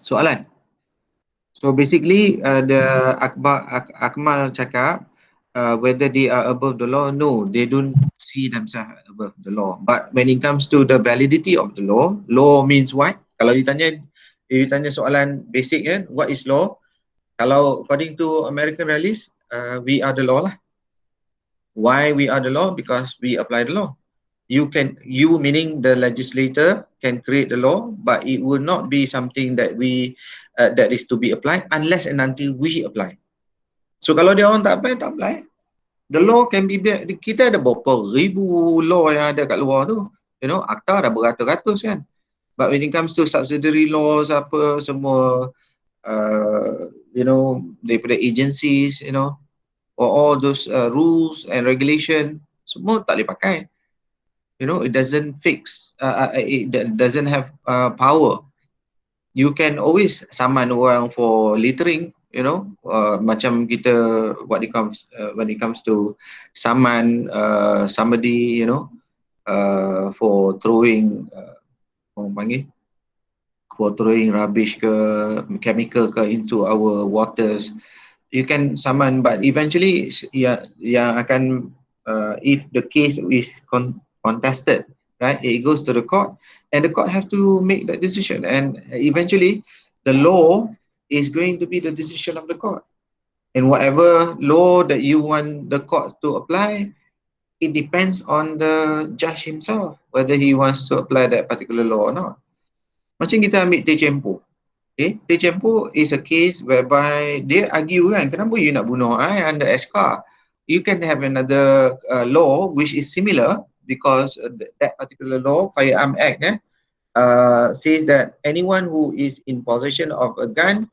Soalan. So basically, the Akmal cakap whether they are above the law. No, they don't see themselves above the law. But when it comes to the validity of the law, law means what? Kalau you tanya soalan basic kan, what is law? Kalau according to American Realist, we are the law lah. Why we are the law? Because we apply the law. You meaning the legislator can create the law, but it will not be something that that is to be applied unless and until we apply. So kalau dia orang tak apply, the law can be kita ada berapa ribu law yang ada kat luar tu, akta ada beratus-ratus kan. But when it comes to subsidiary laws apa semua, daripada agencies, or all those rules and regulation, semua tak boleh pakai. It doesn't it doesn't have power. You can always summon orang for littering, macam kita when it comes to summon somebody, for throwing for throwing rubbish ke chemical ke into our waters. You can summon, but eventually yang akan if the case is contested, right, it goes to the court, and the court have to make that decision, and eventually the law is going to be the decision of the court, and whatever law that you want the court to apply, it depends on the judge himself whether he wants to apply that particular law or not. Macam kita ambil Tempo. Okay, Tempo is a case whereby dia argue kan, kenapa you nak bunuh under SK? You can have another law which is similar, because that particular law, Firearm Act, says that anyone who is in possession of a gun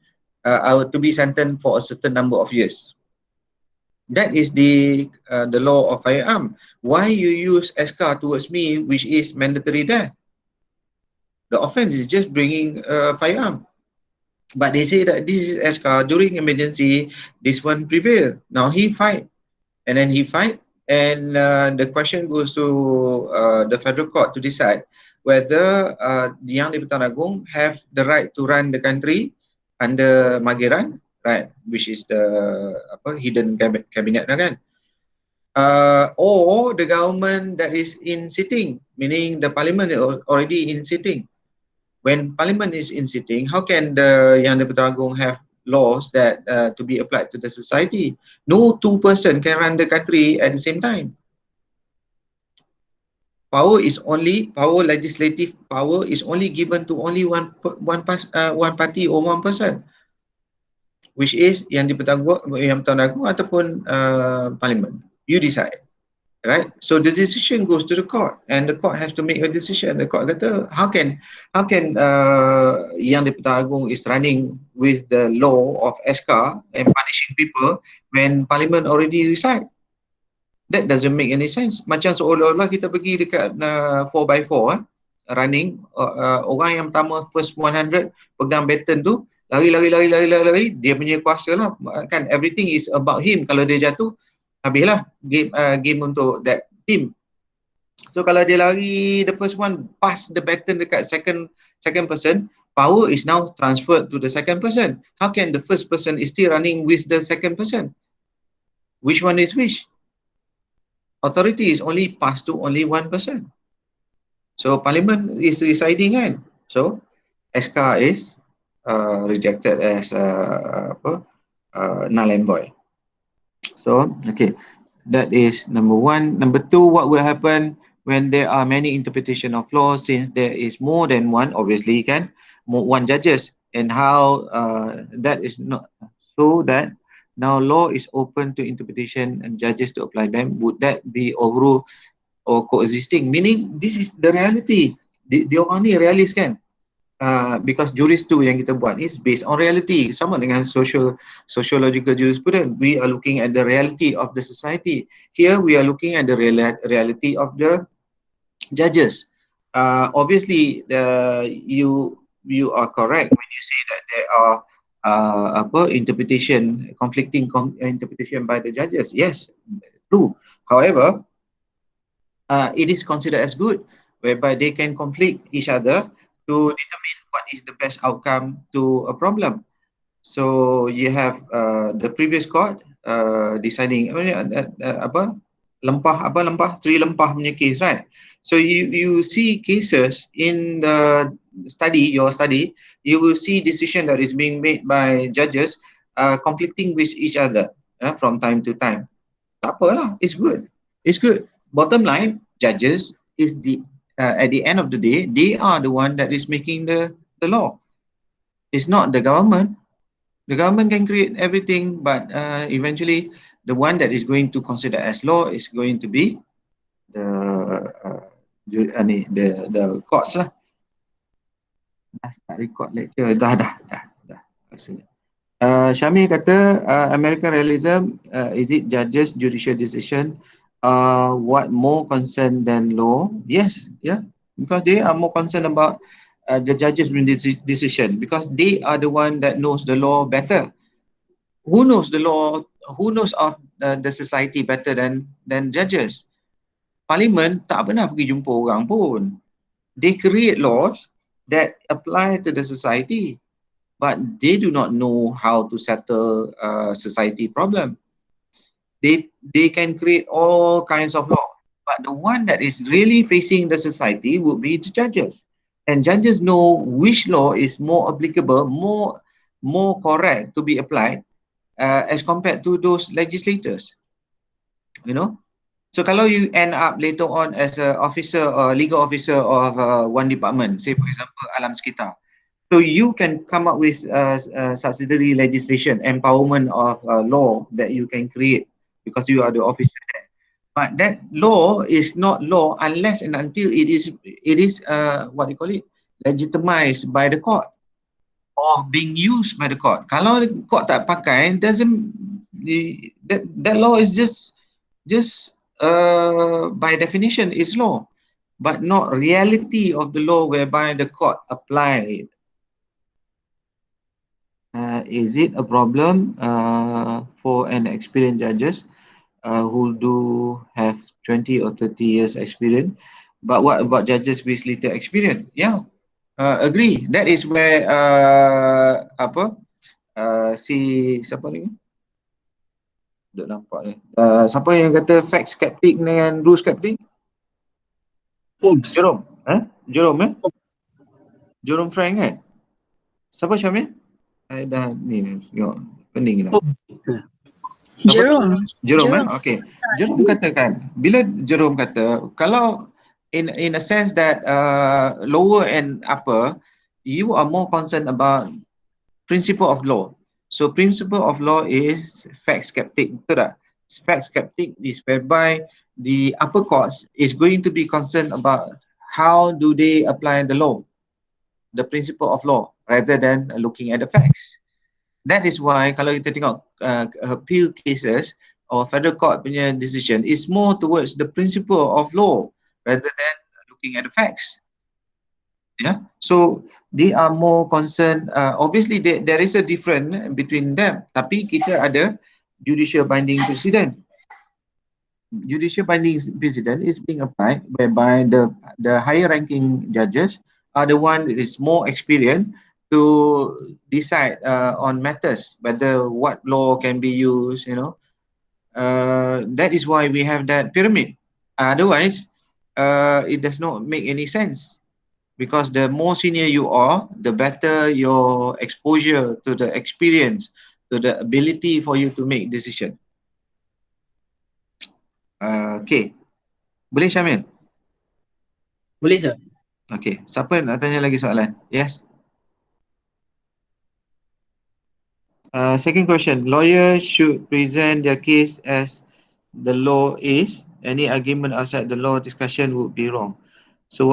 are to be sentenced for a certain number of years. That is the law of firearm. Why you use SK towards me, which is mandatory death? The offense is just bringing a firearm. But they say that this is SK, during emergency, this one prevail. Now he fight, and then the question goes to the federal court to decide whether Yang di-Pertuan Agong have the right to run the country under Mageran, right, which is the hidden cabinet kan, or the government that is in sitting, meaning the parliament is already in sitting. When parliament is in sitting, how can the Yang di-Pertuan Agong have laws that to be applied to the society? No two person can run the country at the same time. Legislative power is only given to only one party or one person, which is Yang di-Pertuan Agong ataupun parliament. You decide. Right, so the decision goes to the court, and the court has to make a decision. The court kata, how can Yang di-Pertuan Agong is running with the law of SK and punishing people when parliament already decide? That doesn't make any sense. Macam seolah-olah kita pergi dekat 4x4 running, orang yang pertama first 100 pegang baton tu, lari, dia punya kuasa lah kan, everything is about him. Kalau dia jatuh, habislah game untuk that team. So kalau dia lari the first one, pass the baton dekat second person, power is now transferred to the second person. How can the first person is still running with the second person? Which one is which? Authority is only passed to only one person. So parliament is deciding kan. So SK is rejected as null and void. So, okay, that is number one. Number two, what will happen when there are many interpretation of law, since there is more than one, obviously, one judges, and how that is not, so that now law is open to interpretation and judges to apply them. Would that be overruled or coexisting? Meaning, this is the reality. The only realist kan? Because juris tu yang kita buat is based on reality, sama dengan sociological jurisprudence. We are looking at the reality of the society. Here we are looking at the reality of the judges. Obviously, you are correct when you say that there are conflicting interpretation by the judges. Yes, true. However, it is considered as good, whereby they can conflict each other to determine what is the best outcome to a problem. So you have the previous court deciding apa lempah Sri Lempah punya case, right? So you see cases in the your study, you will see decision that is being made by judges conflicting with each other from time to time. Tak apalah, it's good. It's good. Bottom line, judges is at the end of the day, they are the one that is making the law. It's not the government. The government can create everything, but eventually the one that is going to consider as law is going to be the the courts lah. Dah start record lecture. Dah. Syamil kata American Realism, is it judges judicial decision what more concerned than law? Yes, yeah, because they are more concerned about the judges' decision, because they are the one that knows the law better. Who knows the law? Who knows of the society better than judges? Parliament tak pernah pergi jumpa orang pun. They create laws that apply to the society, but they do not know how to settle society problem. They can create all kinds of law, but the one that is really facing the society would be the judges. And judges know which law is more applicable, more correct to be applied as compared to those legislators. You know, so kalau you end up later on as a officer or legal officer of one department, say for example alam sekitar, so you can come up with subsidiary legislation, empowerment of law that you can create because you are the officer there. But that law is not law unless and until it is what do you call it, legitimized by the court or being used by the court. Kalau court tak pakai, that law is just by definition is law, but not reality of the law whereby the court apply it. Is it a problem for an experienced judges who do have 20 or 30 years experience? But what about judges with little experience? Yeah, agree. That is where si siapa ni? Tak nampak ni. Siapa yang kata fact skeptic dengan rule skeptic? Holmes. Jerome. Jerome Jerome Frank kan? Siapa Syamil? Dah ni tengok pening dah. Jerome. Okay. Jerome katakan, bila Jerome kata kalau in a sense that lower and upper, you are more concerned about principle of law. So principle of law is fact skeptic, betul tak? Fact skeptic is whereby the upper courts is going to be concerned about how do they apply the law, the principle of law, rather than looking at the facts. That is why kalau kita tengok appeal cases or federal court punya decision is more towards the principle of law rather than looking at the facts. Yeah, so they are more concerned. Obviously, there is a difference between them. Tapi kita ada judicial binding precedent. Judicial binding precedent is being applied whereby the higher ranking judges are the one that is more experienced to decide on matters, whether what law can be used. You know, that is why we have that pyramid. Otherwise, it does not make any sense. Because the more senior you are, the better your exposure to the experience, to the ability for you to make decision. Okay. Boleh Syamil? Boleh sir. Okay. Siapa nak tanya lagi soalan? Yes. Second question. Lawyers should present their case as the law is. Any argument outside the law discussion would be wrong. So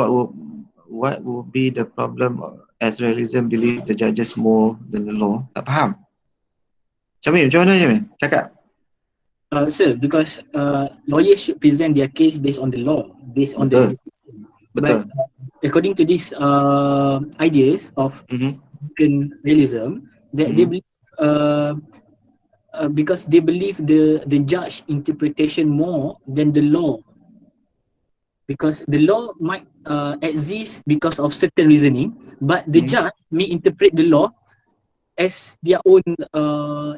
what would be the problem as realism believe the judges more than the law? Tak faham. Syamil, macam mana Syamil? Cakap. Sir, because lawyers should present their case based on the law, based on the legislation. Betul. But according to these ideas of American realism, that they believe because they believe the judge interpretation more than the law. because the law might exist because of certain reasoning, but the Mm-hmm. judge may interpret the law as their own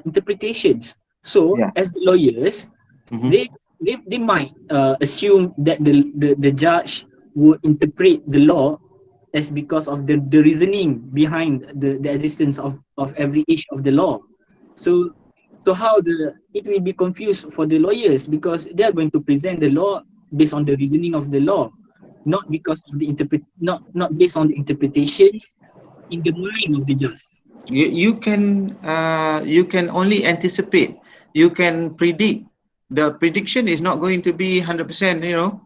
interpretations. So, Yeah. as the lawyers, Mm-hmm. they might assume that the judge would interpret the law as because of the reasoning behind the existence of every issue of the law. So how it will be confused for the lawyers because they are going to present the law based on the reasoning of the law, not because of the not based on the interpretations in the mind of the judge. You can only anticipate, you can predict. The prediction is not going to be 100%,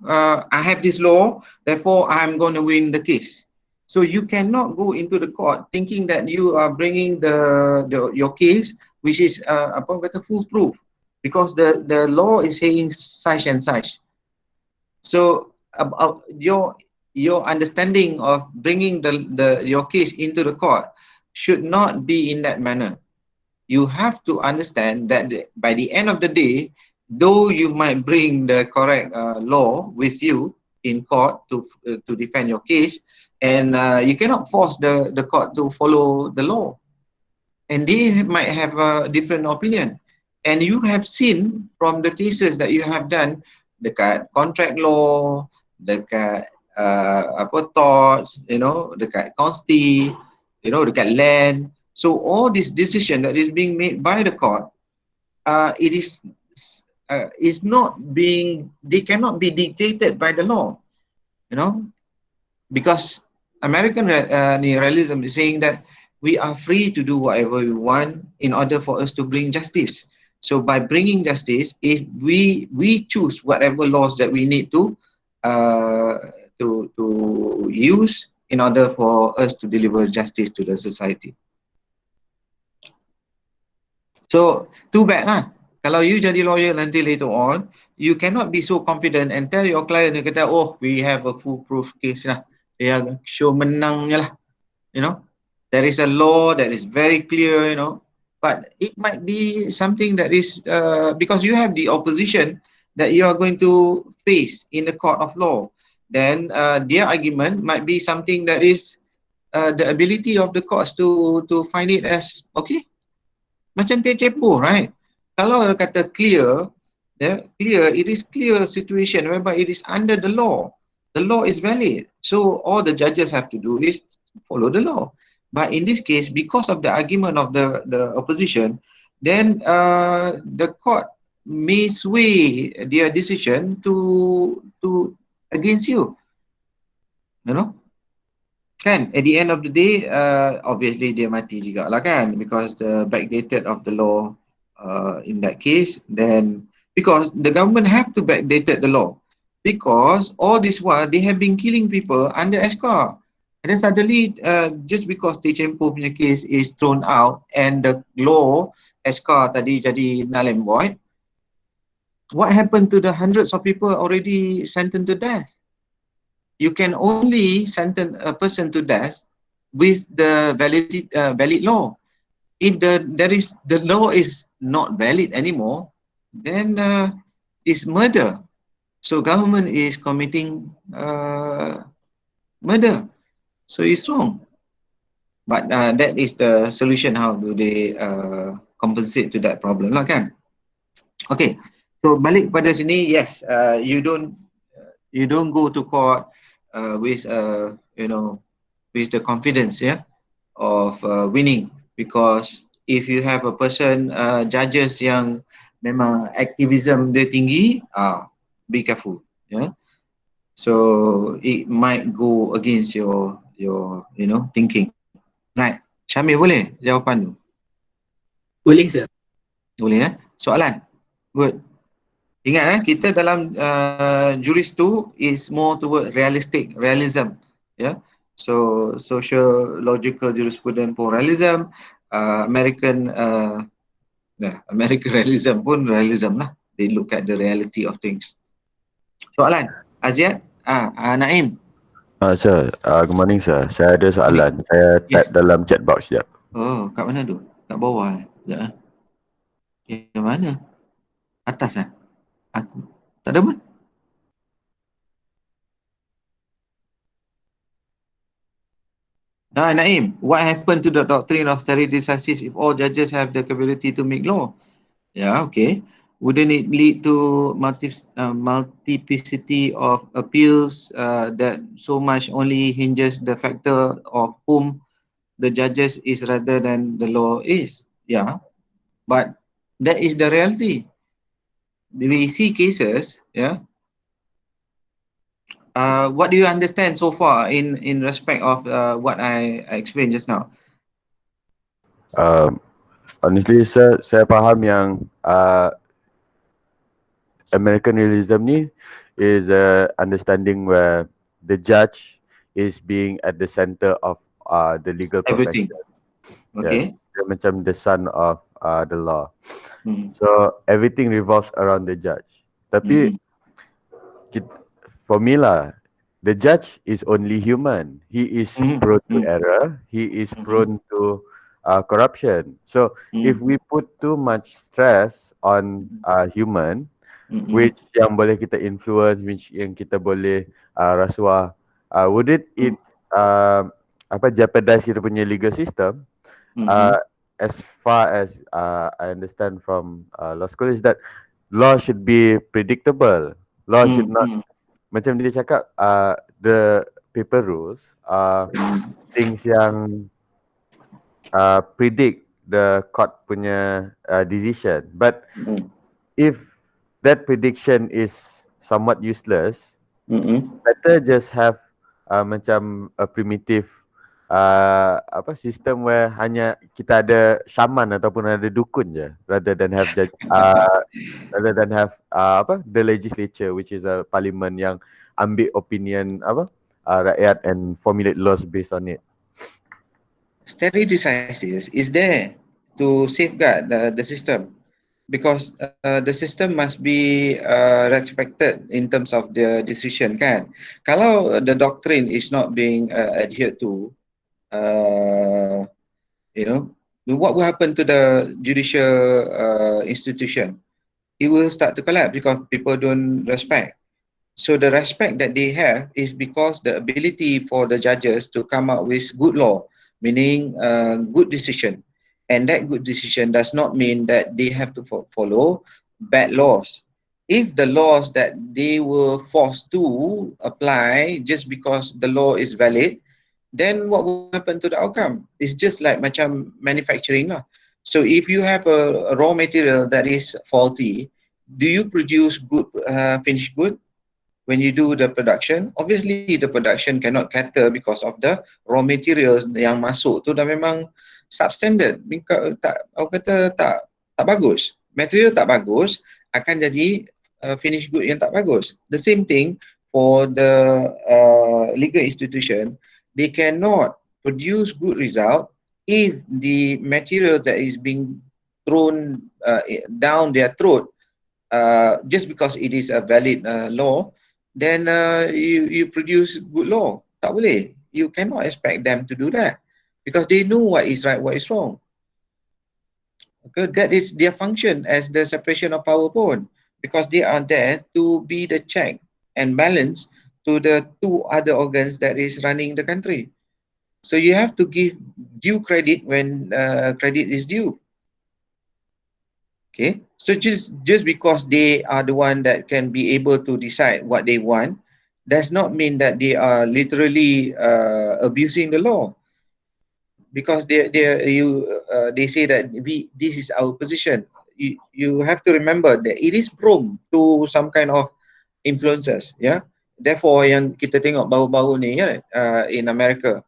I have this law, therefore I'm going to win the case. So you cannot go into the court thinking that you are bringing your case which is apa kata foolproof, because the law is saying such and such. So your understanding of bringing the your case into the court should not be in that manner. You have to understand that by the end of the day, though you might bring the correct law with you in court to defend your case, and you cannot force the court to follow the law, and they might have a different opinion. And you have seen from the cases that you have done, dekat contract law, dekat apa torts, dekat consti, dekat land. So all this decision that is being made by the court, it is not being, they cannot be dictated by the law, you know, because American realism is saying that we are free to do whatever we want in order for us to bring justice. So by bringing justice, if we choose whatever laws that we need uh, to use in order for us to deliver justice to the society. So too bad lah. Kalau you jadi lawyer nanti later on, you cannot be so confident and tell your client, dia kata, oh, we have a foolproof case lah. Dia show menangnya lah. You know, there is a law that is very clear, but it might be something that is because you have the opposition that you are going to face in the court of law. Then their argument might be something that is the ability of the courts to find it as okay. Macam tempo, right? Kalau kata clear, clear, it is clear situation whereby it is under the law. The law is valid. So all the judges have to do is follow the law. But in this case, because of the argument of the opposition, then the court may sway their decision to against you. You know? Kan, at the end of the day, obviously dia mati juga lah kan, because the backdated of the law in that case, then because the government have to backdated the law, because all this while they have been killing people under ESCA, and then suddenly just because Tempo punya case is thrown out and the law ESCA tadi jadi null and void, what happened to the hundreds of people already sentenced to death? You can only sentence a person to death with the valid law. If the law is not valid anymore, then it's murder. So government is committing murder. So it's wrong. But that is the solution. How do they compensate to that problem lah kan? Okay. So balik pada sini, yes, you don't go to court with with the confidence, yeah, of winning, because if you have a person judges yang memang activism dia tinggi, be careful, yeah. So it might go against your thinking. Right. Syamil, boleh jawapan tu? Boleh sir. Boleh soalan. Good. Ingat kita dalam juris tu is more toward realism, yeah. So social logical jurisprudence for realism, American American realism pun realism lah. They look at the reality of things. Soalan, Aziad, Naim. Sir, good morning sir. Saya ada soalan. Saya type Yes. dalam chat box sekejap. Oh, kat mana tu? Kat bawah sekejap. Yang mana? Atas Aku tak ada pun. Naim, what happened to the doctrine of stare decisis if all judges have the capability to make law? Yeah, okay. Wouldn't it lead to multiplicity of appeals that so much only hinges the factor of whom the judges is rather than the law is? Yeah, but that is the reality. We see cases, yeah. What do you understand so far in respect of what I explained just now? Um, Honestly, saya faham yang American Realism ni is a understanding where the judge is being at the center of the legal profession. Everything. Yes, Okay. dia macam the son of the law. Mm-hmm. So everything revolves around the judge. Tapi Mm-hmm. for me lah, the judge is only human. He is prone to Mm-hmm. error. He is Mm-hmm. prone to corruption. So if we put too much stress on human, Mm-hmm. which yang boleh kita influence, which yang kita boleh rasuah, wouldn't it jeopardize kita punya legal system? Mm-hmm. As far as I understand from law school is that law should be predictable. Law should not, Mm-hmm. macam dia cakap, the paper rules are things yang predict the court punya decision. But if that prediction is somewhat useless, better just have macam a primitive system where hanya kita ada shaman ataupun ada dukun je, rather than have the legislature, which is a parliament yang ambil opinion rakyat and formulate laws based on it. Stare decisis is there to safeguard the system, because the system must be respected in terms of the decision kan. Kalau the doctrine is not being adhered to, uh, you know, what will happen to the judicial institution? It will start to collapse because people don't respect. So the respect that they have is because the ability for the judges to come up with good law, meaning good decision. And that good decision does not mean that they have to follow bad laws. If the laws that they were forced to apply just because the law is valid, then what will happen to the outcome? It's just like macam manufacturing lah. So if you have a raw material that is faulty, do you produce good finished good? When you do the production, obviously the production cannot cater because of the raw materials yang masuk tu dah memang substandard. Tak, aku kata tak bagus. Material tak bagus akan jadi finished good yang tak bagus. The same thing for the legal institution, they cannot produce good result if the material that is being thrown down their throat just because it is a valid law, then you produce good law. Tak boleh. You cannot expect them to do that because they know what is right, what is wrong. Okay, that is their function as the separation of power pun, because they are there to be the check and balance to the two other organs that is running the country. So you have to give due credit when credit is due. Okay, so just because they are the one that can be able to decide what they want, does not mean that they are literally abusing the law. Because they say that this is our position. You have to remember that it is prone to some kind of influences. Yeah, therefore yang kita tengok baru-baru ni ya, in America,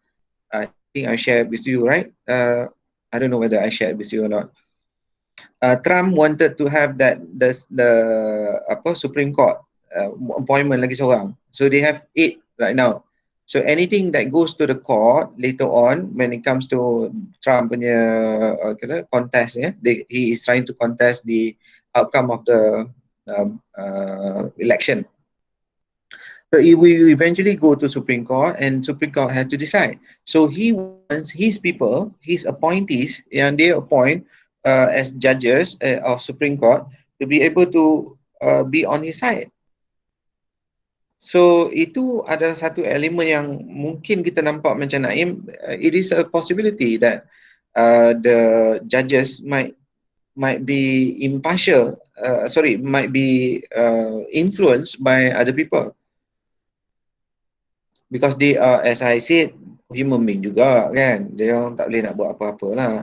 I think I shared with you, right? I don't know whether I shared with you or not. Trump wanted to have that the Supreme Court appointment lagi seorang. So they have 8 right now. So anything that goes to the court later on, when it comes to Trump punya contest, he is trying to contest the outcome of the election. So it will eventually go to Supreme Court, and Supreme Court has to decide. So he wants his people, his appointees, and they appoint as judges of Supreme Court to be able to be on his side. So itu adalah satu elemen yang mungkin kita nampak macam Naim, it is a possibility that the judges might be impartial, might be influenced by other people, because they are, as I said, human being juga kan, dia orang tak boleh nak buat apa-apa lah.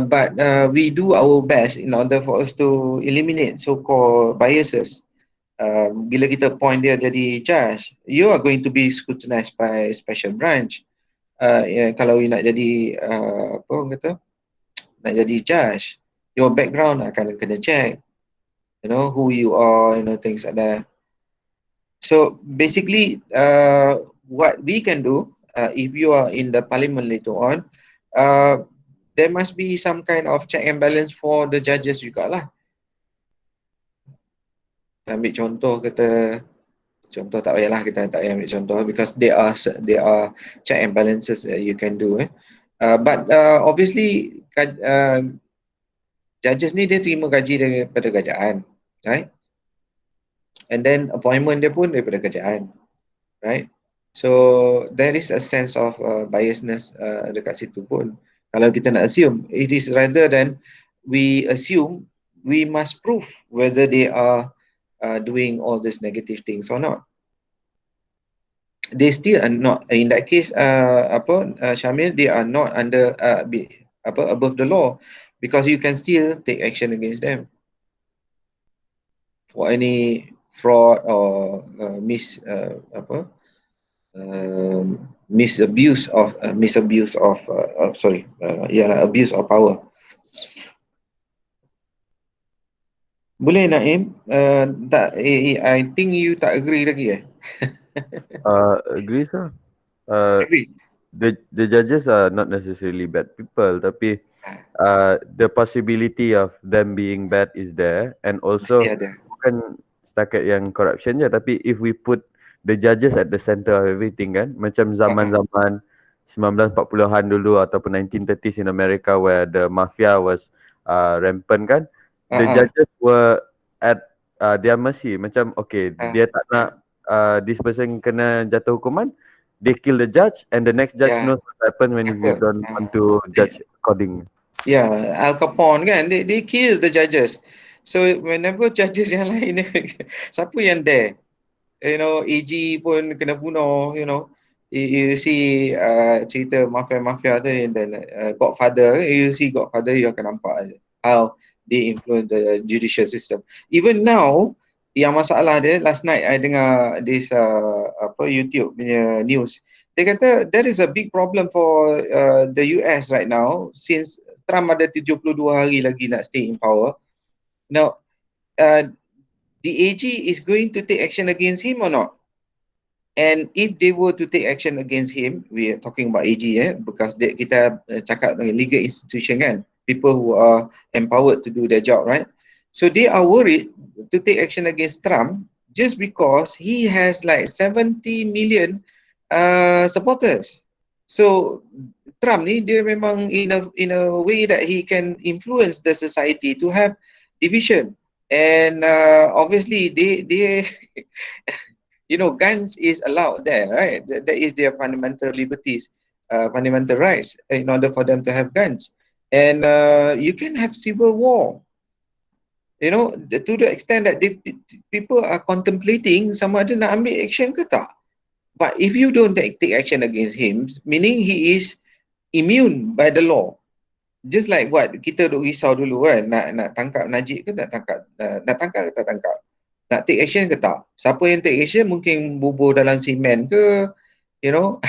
But we do our best in order for us to eliminate so-called biases. Bila kita point dia jadi judge, you are going to be scrutinized by special branch. Kalau you nak jadi apa orang kata, nak jadi judge, your background akan kena check, you know, who you are, you know, things like that. So basically, what we can do, if you are in the parliament later on, there must be some kind of check and balance for the judges juga lah. Ambil contoh, contoh tak payahlah, kita tak payah ambil contoh, because there are check and balances that you can do. But obviously, judges ni dia terima gaji daripada kerajaan, right? And then appointment dia pun daripada kerajaan, right? So there is a sense of biasness dekat situ pun. Kalau kita nak assume, it is rather than we assume, we must prove whether they are doing all these negative things or not. They still are not, in that case, Syamil, they are not under above the law, because you can still take action against them for any fraud or abuse of power. Boleh Naim? I think you tak agree lagi Agree sir. Agree. The judges are not necessarily bad people, tapi the possibility of them being bad is there, and also bukan setakat yang corruption je, tapi if we put the judges at the center of everything kan, macam zaman-zaman 1940-an dulu ataupun 1930s in America where the mafia was rampant kan, the judges were at their mercy, macam okay, dia tak nak this person kena jatuh hukuman, they kill the judge, and the next judge knows what happened when you don't want to judge according. Yeah, Al Capone kan, they kill the judges. So whenever judges yang lain, siapa yang there? You know, AG pun kena bunuh, you know. You see cerita mafia tu, and then Godfather, you see Godfather, you akan nampak how they influence the judicial system. Even now, yang masalah dia, last night I dengar this YouTube punya news. Dia kata there is a big problem for the US right now, since Trump ada 72 hari lagi nak stay in power. Now, the AG is going to take action against him or not? And if they were to take action against him, we are talking about AG, because kita cakap legal institution kan, people who are empowered to do their job, right? So they are worried to take action against Trump just because he has like 70 million supporters. So Trump ni dia memang in a way that he can influence the society to have division, and obviously they you know, guns is allowed there, right? That is their fundamental liberties, fundamental rights, in order for them to have guns. And you can have civil war, you know, to the extent that people are contemplating sama ada nak ambil action ke tak. But if you don't take action against him, meaning he is immune by the law. Just like what kita duk risau dulu kan, nak tangkap Najib ke tak tangkap, nak tangkap ke tak tangkap, nak take action ke tak. Siapa yang take action mungkin bubur dalam simen ke, you know,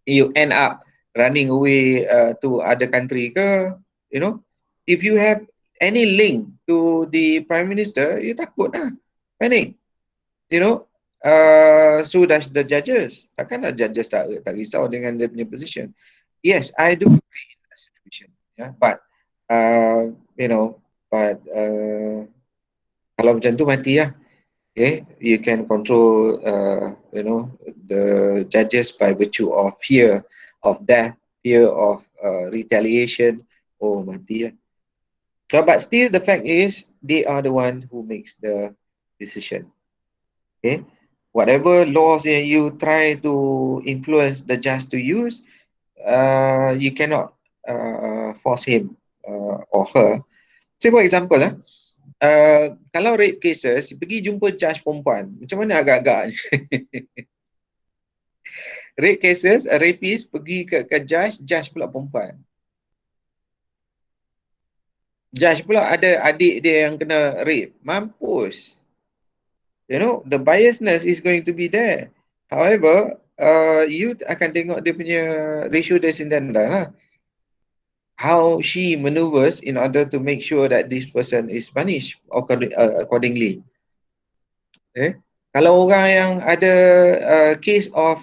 you end up running away to other country ke, you know. If you have any link to the Prime Minister, you takut lah, panic, you know. So does the judges. Takkanlah judges tak risau dengan dia punya position. Yes, I do agree in that situation. Yeah, but you know, kalau macam tu mati lah. Okay, you can control you know, the judges by virtue of fear of death, fear of retaliation. Oh, mati lah. So, but still the fact is they are the one who makes the decision. Okay, whatever laws that you try to influence the judge to use, you cannot force him or her. Say for example, kalau rape cases, pergi jumpa judge perempuan, macam mana agak-agak? Rape cases, a rapist pergi ke judge pula perempuan. Judge pula ada adik dia yang kena rape, mampus. You know, the biasness is going to be there. However, you akan tengok dia punya ratio descendant lah. How she maneuvers in order to make sure that this person is punished accordingly. Okay. Kalau orang yang ada case of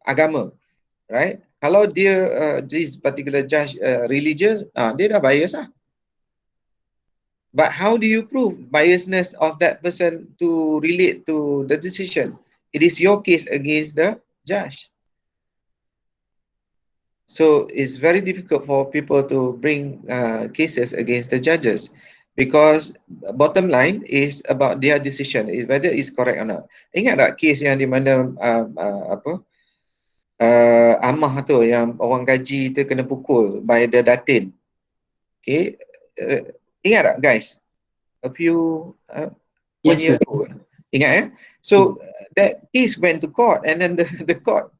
agama, right? Kalau dia this particular judge religious, dia dah bias lah. But how do you prove biasness of that person to relate to the decision? It is your case against the judge. So it's very difficult for people to bring cases against the judges, because bottom line is about their decision, is whether it's correct or not. Ingat tak kes yang di mana amah tu yang orang gaji tu kena pukul by the datin. Okay, ingat tak guys? A few one year ago. Ingat ya? So that case went to court, and then the court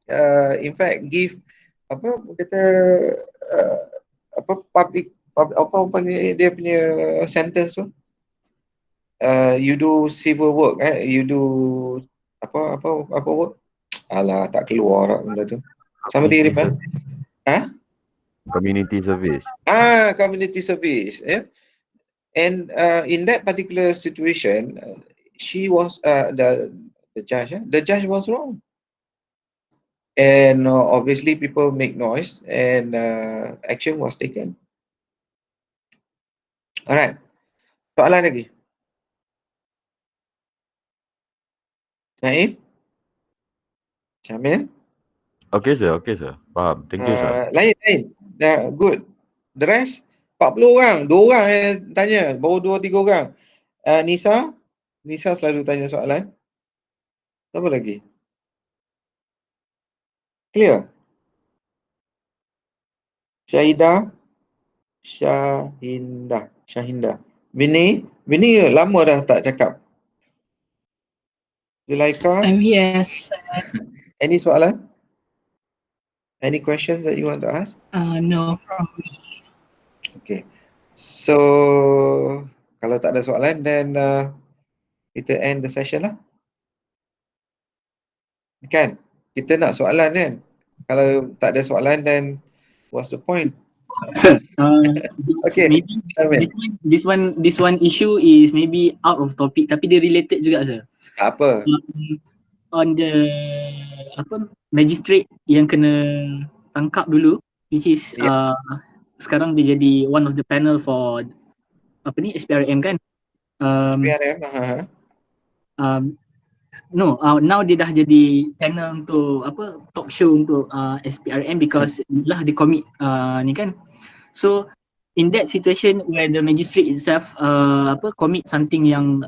in fact give public apa panggil dia punya sentence tu, you do civil work, you do apa work, alah tak keluar tak benda tu, somebody remember? Community service. Community service, yeah. And in that particular situation, she was the judge was wrong, and obviously people make noise, and action was taken. Alright, soalan lagi? Naif? Syamil? Okay sir, faham. Thank you sir. Lain. Good. The rest? 40 orang, 2 orang yang tanya, baru 2-3 orang. Nisa selalu tanya soalan. Siapa lagi? Clear? Syahinda. Bini lama dah tak cakap. Zulaika? I'm here, sir. Any soalan? Any questions that you want to ask? No from me. Okay. So, kalau tak ada soalan, then kita end the session lah. Kan? Kita nak soalan kan? Kalau tak ada soalan, then what's the point? Sir, Okay. maybe this one issue is maybe out of topic, tapi dia related juga sir. Apa? On the magistrate yang kena tangkap dulu, which is sekarang dia jadi one of the panel for SPRM kan? SPRM. Now dia dah jadi panel untuk talk show untuk SPRM because lah dia commit ni kan. So in that situation where the magistrate itself commit something yang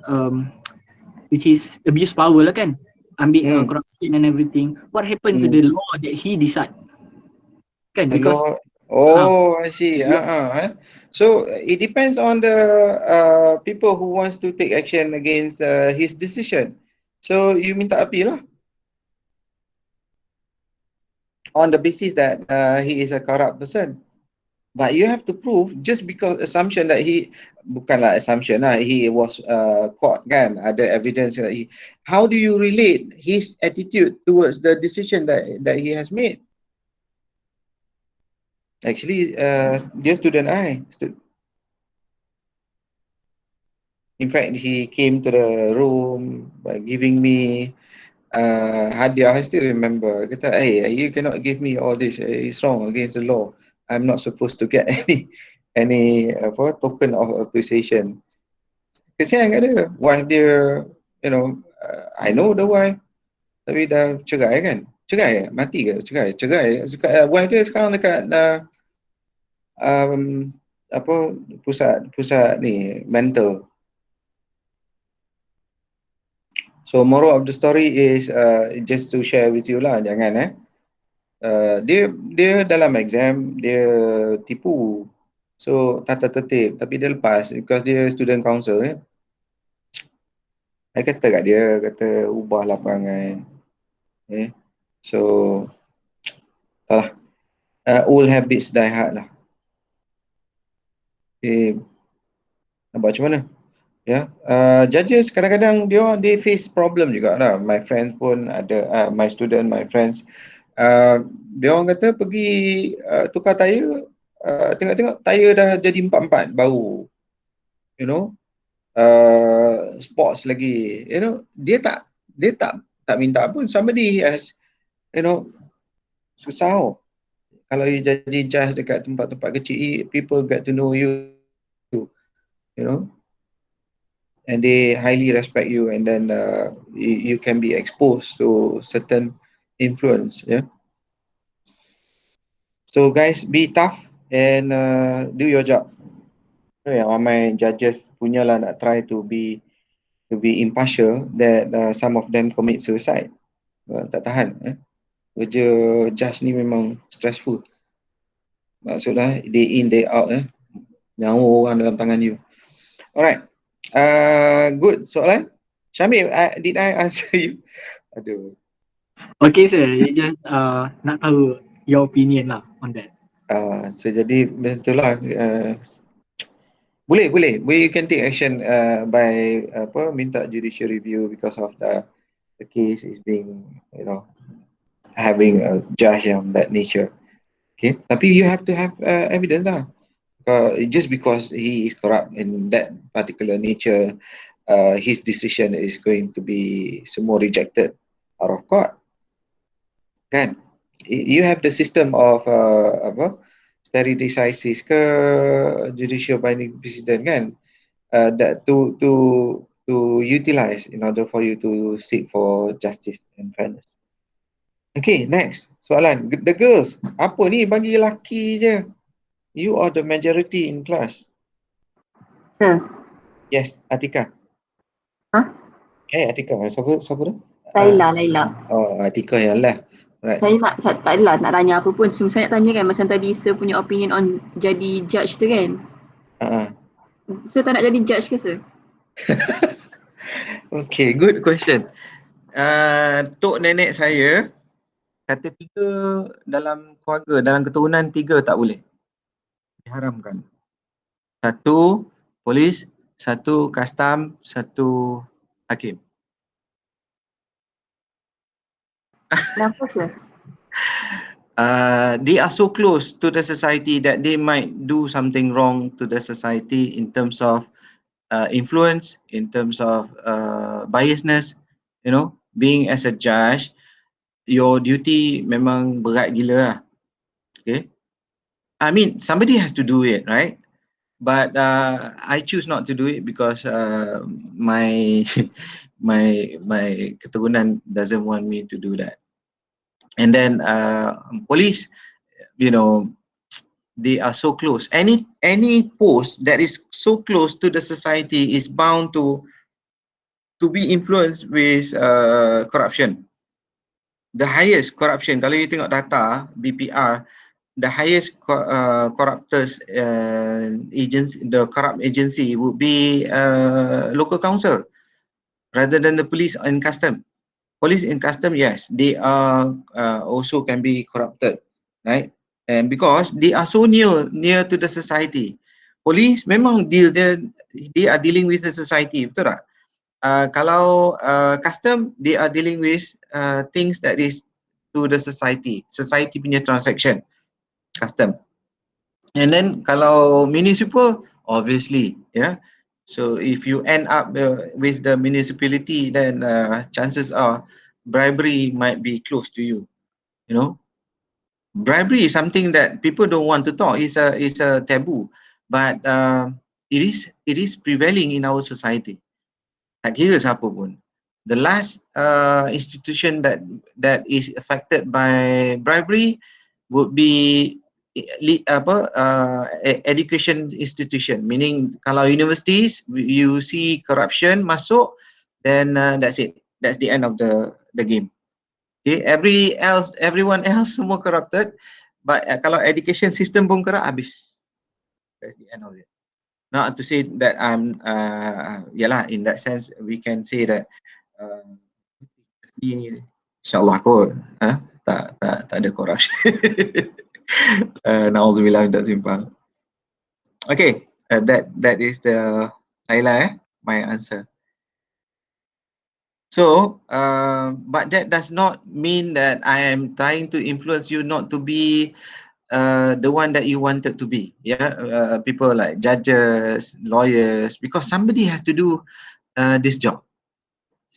which is abuse power lah kan, ambil corruption and everything, what happened to the law that he decide kan? Because I see. So it depends on the people who wants to take action against his decision. So you minta appeal lah, on the basis that he is a corrupt person. But you have to prove, just because assumption that bukanlah assumption lah, he was caught kan, ada evidence that how do you relate his attitude towards the decision that he has made? Actually, dia student I. In fact, he came to the room by giving me hadiah. I still remember. Kata, hey, you cannot give me all this. It's wrong, against the law. I'm not supposed to get any token of appreciation. Kesian kat dia. Wife dia, I know the wife. Tapi dah cerai kan? Cerai? Mati ke? Cerai. Wife dia sekarang dekat pusat ni mental. So moral of the story is just to share with you lah, jangan dia dalam exam dia tipu, so tata tertib tapi dia lepas because dia student council I kata kat dia, kata ubahlah perangai. So old habits die hard lah. Nak buat macam mana? Judges kadang-kadang they face problem juga lah. My friends pun ada, my student, my friends, dia orang kata pergi tukar tayar, tengok-tengok tayar dah jadi 4-4 bau, sports lagi, dia tak minta pun, somebody has, susah. Kalau you jadi judge dekat tempat-tempat kecil, people get to know you, and they highly respect you, and then you can be exposed to certain influence. So guys, be tough and do your job. Yang ramai judges punyalah nak try to be impartial, that some of them commit suicide. Tak tahan. Kerja judge ni memang stressful. Maksudnya day in day out, nyawa orang dalam tangan you. Alright, good soalan. Syamil, did I answer you? Aduh. Okay sir, just nak tahu your opinion lah on that. So jadi betul lah, boleh you can take action by minta judicial review because of the case is being, having a judge of that nature. Okay, tapi you have to have evidence lah. Just because he is corrupt in that particular nature, his decision is going to be semua rejected out of court. Kan? You have the system of stare decisis ke judicial binding precedent kan, that to utilize in order for you to seek for justice and fairness. Okay, next soalan. The girls, apa ni bagi lelaki je? You are the majority in class. Sir. Yes, Atika. Atika, siapa tu? Laila. Oh, Atika ya lah. Right. Saya tak adalah nak tanya apa pun. Saya nak tanya kan macam tadi sir punya opinion on jadi judge tu kan. Sir tak nak jadi judge ke sir? Okay, good question. Tok nenek saya kata 3 dalam keluarga, dalam keturunan 3 tak boleh. Diharamkan. 1 polis, 1 custom, 1 hakim. Kenapa sir? They are so close to the society that they might do something wrong to the society in terms of influence, in terms of biasness. Being as a judge, your duty memang berat gila lah. Okay, I mean somebody has to do it, right? But I choose not to do it because my keturunan doesn't want me to do that. And then police, they are so close. Any post that is so close to the society is bound to be influenced with corruption. The highest corruption, kalau you tengok data BPR, the highest corruptors agency, the corrupt agency would be local council rather than the police and custom. Police and custom, yes, they are also can be corrupted, right? And because they are so near to the society. Police memang they are dealing with the society, betul tak? Kalau custom, they are dealing with things that is to the society punya transaction, custom. And then kalau municipal, obviously, so if you end up with the municipality, then chances are bribery might be close to you. Bribery is something that people don't want to talk. It's a taboo, but it is prevailing in our society. Tak kira siapa pun. The last institution that is affected by bribery would be education institution, meaning kalau universities you see corruption masuk, then that's it. that's the end of the game. Okay, everyone else semua corrupted, but kalau education system pun corrupt, habis. That's the end of it. Not to say that I'm yalah, in that sense we can say that insyaAllah kot tak ada corruption. Nauzubillah min simpang. Okay, that is the Laila my answer. So, but that does not mean that I am trying to influence you not to be the one that you wanted to be. Yeah, people like judges, lawyers, because somebody has to do this job.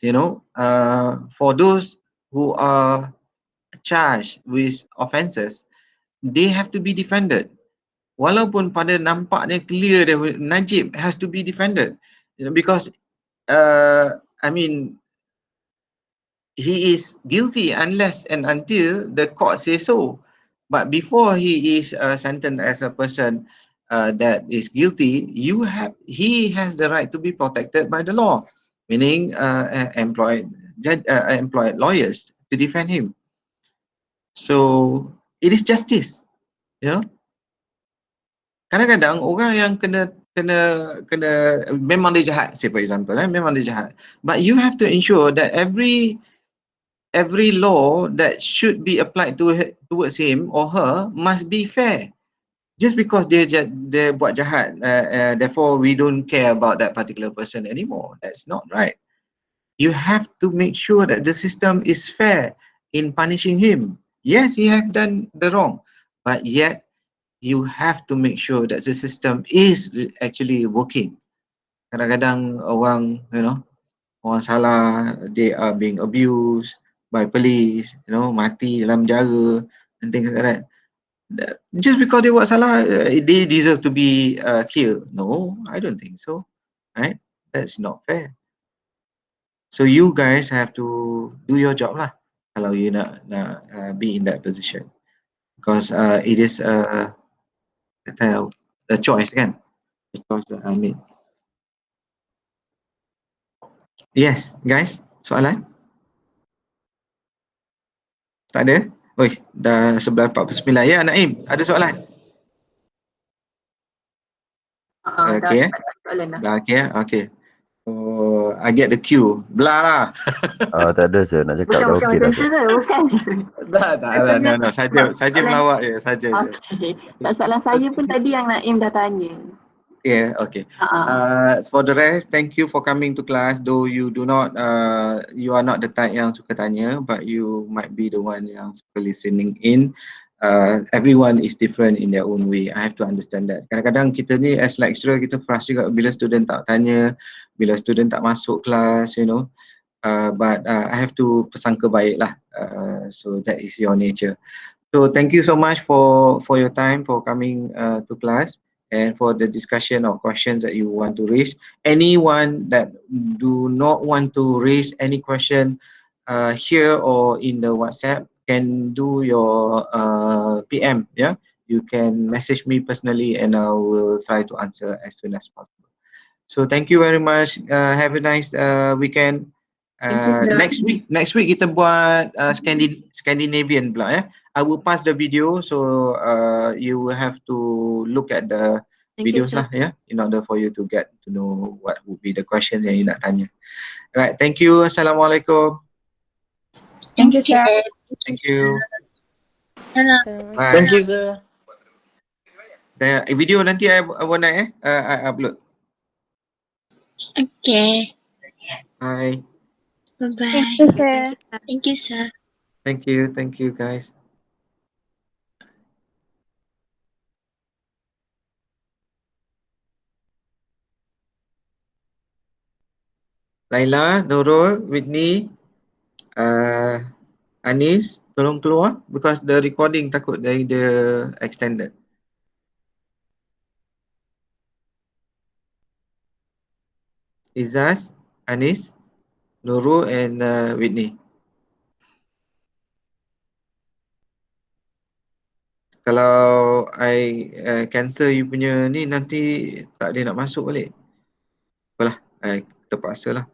You know, for those who are charged with offences, they have to be defended. Walaupun pada nampaknya clear dia Najib has to be defended, you know, because I mean, he is guilty unless and until the court says so. But before he is sentenced as a person that is guilty, he has the right to be protected by the law, meaning employed lawyers to defend him. So it is justice, you know. Kadang-kadang orang yang kena memang dia jahat, say for example, memang dia jahat, but you have to ensure that every law that should be applied towards him or her must be fair. Just because dia buat jahat, therefore we don't care about that particular person anymore. That's not right. You have to make sure that the system is fair in punishing him. Yes, he have done the wrong, but yet you have to make sure that the system is actually working. Kadang-kadang orang, you know, orang salah, they are being abused by police, you know, mati dalam penjara and things like that. Just because they buat salah, they deserve to be killed. No, I don't think so. Right? That's not fair. So you guys have to do your job lah. Kalau you nak be in that position, because it is a choice kan, a choice that I made. Yes, guys, soalan? Tak ada? Oi, dah 11.49. Ya, Naim, ada soalan? Okay. Okay. Oh, I get the cue. Belah lah. Tak ada saya nak cakap dah okey dah. Bukan. Tak, no. Saja melawak je, saja je. Okay. Soalan saya pun tadi yang Naim dah tanya. Yeah, okay. For the rest, thank you for coming to class. Though you do not, you are not the type yang suka tanya, but you might be the one yang suka listening in. Everyone is different in their own way. I have to understand that. Kadang-kadang kita ni as lecturer, kita frust juga bila student tak tanya, bila student tak masuk kelas, you know. But I have to pesangka baik lah. So that is your nature. So thank you so much for your time, for coming to class, and for the discussion or questions that you want to raise. Anyone that do not want to raise any question here or in the WhatsApp can do your PM, yeah? You can message me personally and I will try to answer as soon as possible. So thank you very much. Have a nice weekend. Next week kita buat Scandinavian pula, yeah? I will pass the video, so you will have to look at the videos lah, yeah, in order for you to get to know what would be the question yang you nak tanya. Alright, thank you. Assalamualaikum. Thank you, sir. Thank you. Bye. Thank you, sir. Video nanti I naik I upload. Okay. Bye. Bye-bye. Thank you, sir. Thank you, sir. Thank you guys. Laila, Nurul, Whitney, Anis, tolong keluar because the recording takut dia extended. Izaz, Anis, Nurul and Whitney. Kalau I cancel you punya ni, nanti tak ada nak masuk balik. Apalah, I terpaksa lah.